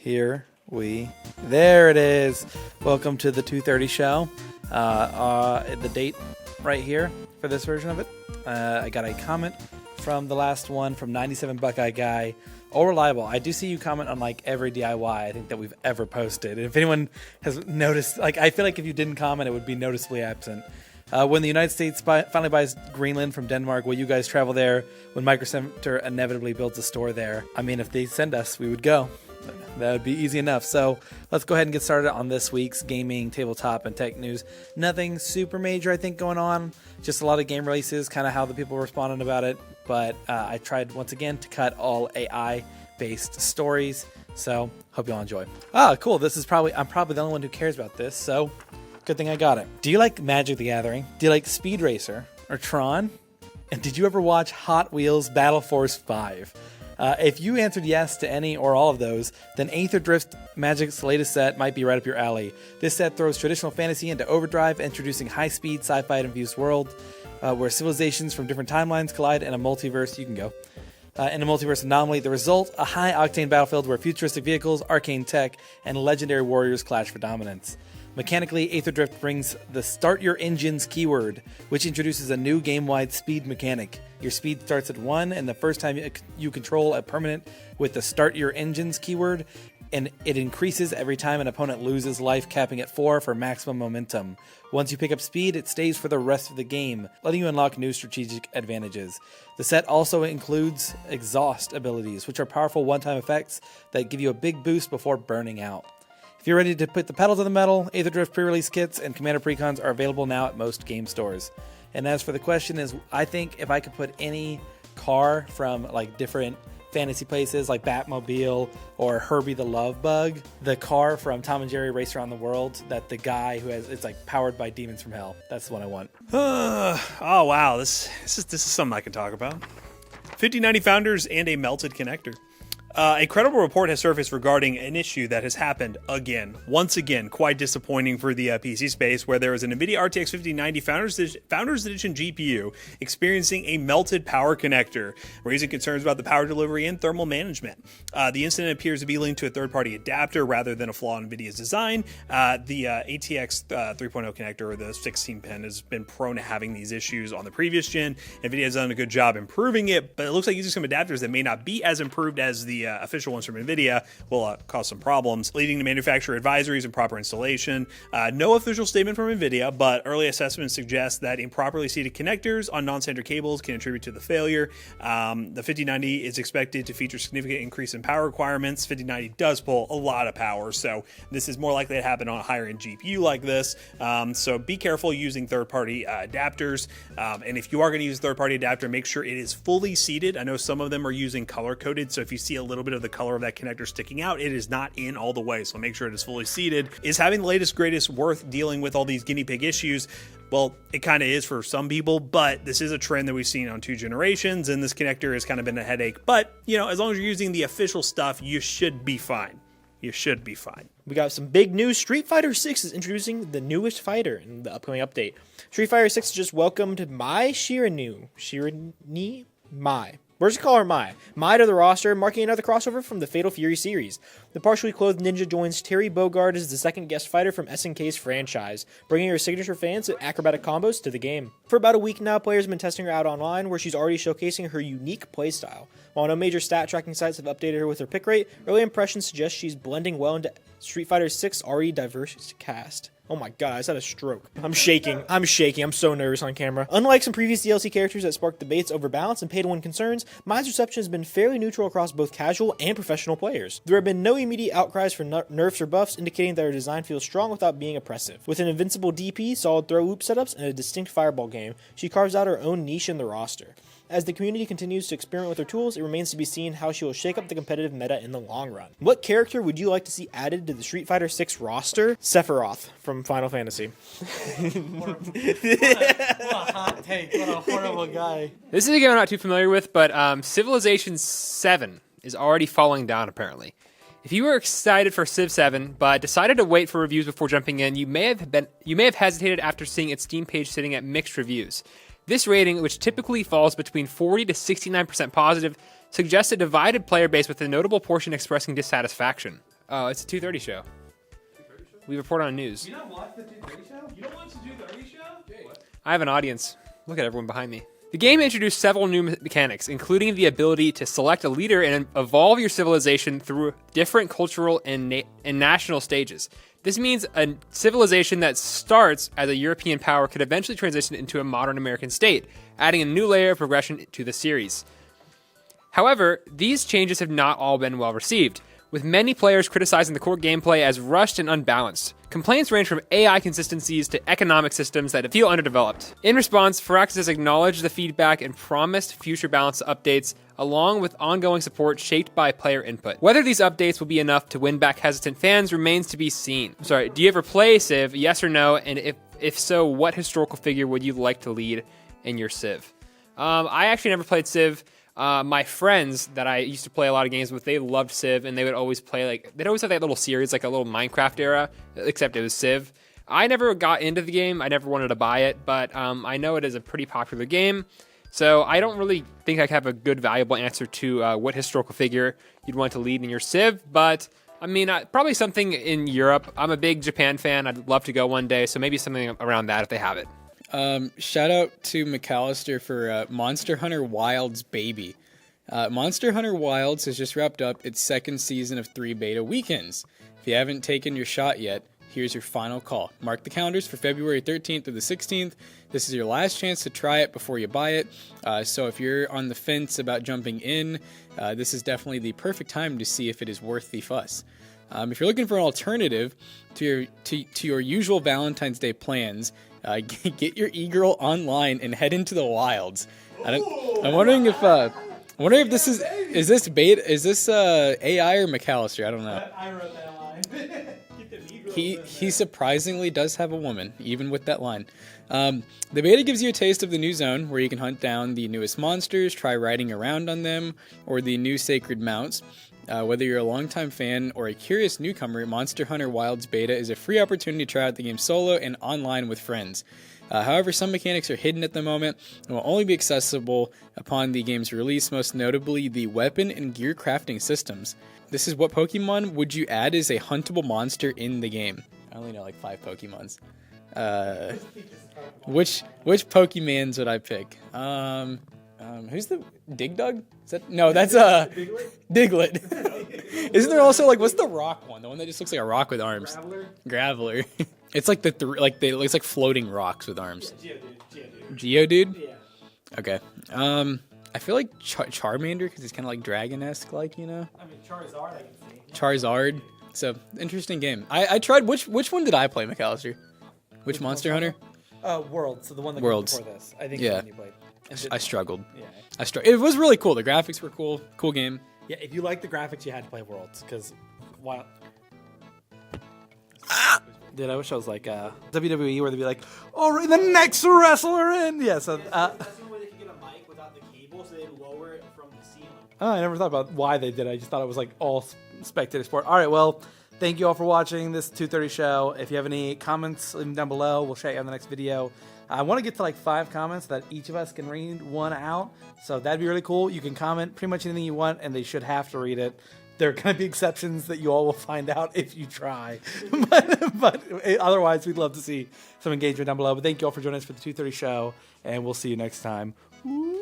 There it is. Welcome to the 2:30 show. The date right here for this version of it. I got a comment from the last one from 97 Buckeye Guy. All reliable. I do see you comment on like every DIY I think that we've ever posted. And if anyone has noticed, like I feel like if you didn't comment, it would be noticeably absent. When the United States finally buys Greenland from Denmark, will you guys travel there when Micro Center inevitably builds a store there? I mean, if they send us, we would go. That would be easy enough. So let's go ahead and get started on this week's gaming, tabletop, and tech news. Nothing super major, I think, going on. Just a lot of game releases, kind of how the people were responding about it. But I tried, once again, to cut all AI-based stories. So hope you all enjoy. Cool. I'm probably the only one who cares about this. So good thing I got it. Do you like Magic the Gathering? Do you like Speed Racer or Tron? And did you ever watch Hot Wheels Battle Force 5? If you answered yes to any or all of those, then Aether Drift Magic's latest set might be right up your alley. This set throws traditional fantasy into overdrive, introducing high-speed, sci-fi-infused world where civilizations from different timelines collide in a multiverse. You can go. In a multiverse anomaly, the result, a high-octane battlefield where futuristic vehicles, arcane tech, and legendary warriors clash for dominance. Mechanically, Aether Drift brings the Start Your Engines keyword, which introduces a new game-wide speed mechanic. Your speed starts at 1, and the first time you control a permanent with the Start Your Engines keyword, and it increases every time an opponent loses life, capping at 4 for maximum momentum. Once you pick up speed, it stays for the rest of the game, letting you unlock new strategic advantages. The set also includes exhaust abilities, which are powerful one-time effects that give you a big boost before burning out. If you're ready to put the pedal to the metal, Aether Drift pre-release kits and Commander Precons are available now at most game stores. And as for the question is, I think if I could put any car from like different fantasy places like Batmobile or Herbie the Love Bug, the car from Tom and Jerry Race Around the World that the guy who has, it's like powered by demons from hell. That's the one I want. Oh wow, this is something I can talk about. 5090 founders and a melted connector. A credible report has surfaced regarding an issue that has happened once again, quite disappointing for the PC space, where there was an NVIDIA RTX 5090 Founders Edition GPU experiencing a melted power connector, raising concerns about the power delivery and thermal management. The incident appears to be linked to a third-party adapter rather than a flaw in NVIDIA's design. The ATX 3.0 connector, or the 16-pin, has been prone to having these issues on the previous gen. NVIDIA has done a good job improving it, but it looks like using some adapters that may not be as improved as the official ones from NVIDIA will cause some problems, leading to manufacturer advisories and proper installation. No official statement from NVIDIA, but early assessments suggest that improperly seated connectors on non-standard cables can contribute to the failure. The 5090 is expected to feature significant increase in power requirements. 5090 does pull a lot of power, so this is more likely to happen on a higher-end GPU like this. So be careful using third-party adapters, and if you are going to use a third-party adapter, make sure it is fully seated. I know some of them are using color-coded, so if you see a little bit of the color of that connector sticking out, it is not in all the way, so make sure it is fully seated. Is having the latest greatest worth dealing with all these guinea pig issues? Well, it kind of is for some people, but this is a trend that we've seen on 2 generations, and this connector has kind of been a headache. But, as long as you're using the official stuff, you should be fine. You should be fine. We got some big news. Street Fighter 6 is introducing the newest fighter in the upcoming update. Street Fighter 6 just welcomed Mai Shiranui. Mai. We're just call her Mai. Mai to the roster, marking another crossover from the Fatal Fury series. The partially clothed ninja joins Terry Bogard as the second guest fighter from SNK's franchise, bringing her signature fans acrobatic combos to the game. For about a week now, players have been testing her out online, where she's already showcasing her unique playstyle. While no major stat tracking sites have updated her with her pick rate, early impressions suggest she's blending well into Street Fighter 6's already diverse cast. Oh my god, I just had a stroke. I'm shaking. I'm so nervous on camera. Unlike some previous DLC characters that sparked debates over balance and pay-to-win concerns, Mai's reception has been fairly neutral across both casual and professional players. There have been no immediate outcries for nerfs or buffs, indicating that her design feels strong without being oppressive. With an invincible DP, solid throw loop setups, and a distinct fireball game, she carves out her own niche in the roster. As the community continues to experiment with her tools, it remains to be seen how she will shake up the competitive meta in the long run. What character would you like to see added to the Street Fighter 6 roster? Sephiroth from Final Fantasy. What a hot take. What a horrible guy. This is a game I'm not too familiar with, but Civilization 7 is already falling down, apparently. If you were excited for Civ 7, but decided to wait for reviews before jumping in, you may have hesitated after seeing its Steam page sitting at mixed reviews. This rating, which typically falls between 40 to 69% positive, suggests a divided player base with a notable portion expressing dissatisfaction. Oh, it's a 2:30 show. We report on news. You not watch the 2:30 show? You don't watch the 2:30 show? What? I have an audience. Look at everyone behind me. The game introduced several new mechanics, including the ability to select a leader and evolve your civilization through different cultural and national stages. This means a civilization that starts as a European power could eventually transition into a modern American state, adding a new layer of progression to the series. However, these changes have not all been well received, with many players criticizing the core gameplay as rushed and unbalanced. Complaints range from AI consistencies to economic systems that feel underdeveloped. In response, Firaxis has acknowledged the feedback and promised future balance updates, along with ongoing support shaped by player input. Whether these updates will be enough to win back hesitant fans remains to be seen. Sorry, do you ever play Civ? Yes or no? And if so, what historical figure would you like to lead in your Civ? I actually never played Civ. My friends that I used to play a lot of games with, they loved Civ, and they would always play, they'd always have that little series, like a little Minecraft era, except it was Civ. I never got into the game. I never wanted to buy it, but I know it is a pretty popular game, so I don't really think I have a good, valuable answer to what historical figure you'd want to lead in your Civ, but I mean, probably something in Europe. I'm a big Japan fan. I'd love to go one day, so maybe something around that if they have it. Shout out to McAllister for Monster Hunter Wilds Baby. Monster Hunter Wilds has just wrapped up its second season of 3 beta weekends. If you haven't taken your shot yet, here's your final call. Mark the calendars for February 13th through the 16th. This is your last chance to try it before you buy it. So if you're on the fence about jumping in, this is definitely the perfect time to see if it is worth the fuss. If you're looking for an alternative to your usual Valentine's Day plans, get your e-girl online and head into the wilds. I'm wondering if this is this beta, is this AI or McAllister? I don't know. I wrote that line. He surprisingly does have a woman, even with that line. The beta gives you a taste of the new zone, where you can hunt down the newest monsters, try riding around on them, or the new sacred mounts. Whether you're a longtime fan or a curious newcomer, Monster Hunter Wilds Beta is a free opportunity to try out the game solo and online with friends. However, some mechanics are hidden at the moment and will only be accessible upon the game's release, most notably the weapon and gear crafting systems. This is what Pokemon would you add as a huntable monster in the game? I only know like 5 Pokemons. Which Pokemans would I pick? Who's the Digdug? Is that no? That's Diglett. Isn't there also like what's the rock one? The one that just looks like a rock with arms. Graveler. It's like it's like floating rocks with arms. Geodude. Yeah. Okay. I feel like Charmander because he's kind of like dragon-esque, like, you know. I mean, Charizard, I can see. Charizard. So interesting game. I tried. Which one did I play, McAllister? Which Monster Hunter? World. So the one that Worlds. came before this. I think Yeah. the one you played. I struggled. Yeah. It was really cool. The graphics were cool. Cool game. Yeah, if you like the graphics, you had to play Worlds, because while... Dude, I wish I was like WWE, where they'd be like, "Oh, the next wrestler in." Yeah, so. That's the only way they could get a mic without the cable, so they lower it from the ceiling. Oh, I never thought about why they did it. I just thought it was like all spectator sport. All right, well, thank you all for watching this 2:30 show. If you have any comments, leave them down below. We'll shout you on the next video. I want to get to like 5 comments that each of us can read one out. So that'd be really cool. You can comment pretty much anything you want, and they should have to read it. There are going to be exceptions that you all will find out if you try. but otherwise, we'd love to see some engagement down below. But thank you all for joining us for the 2:30 show, and we'll see you next time. Ooh.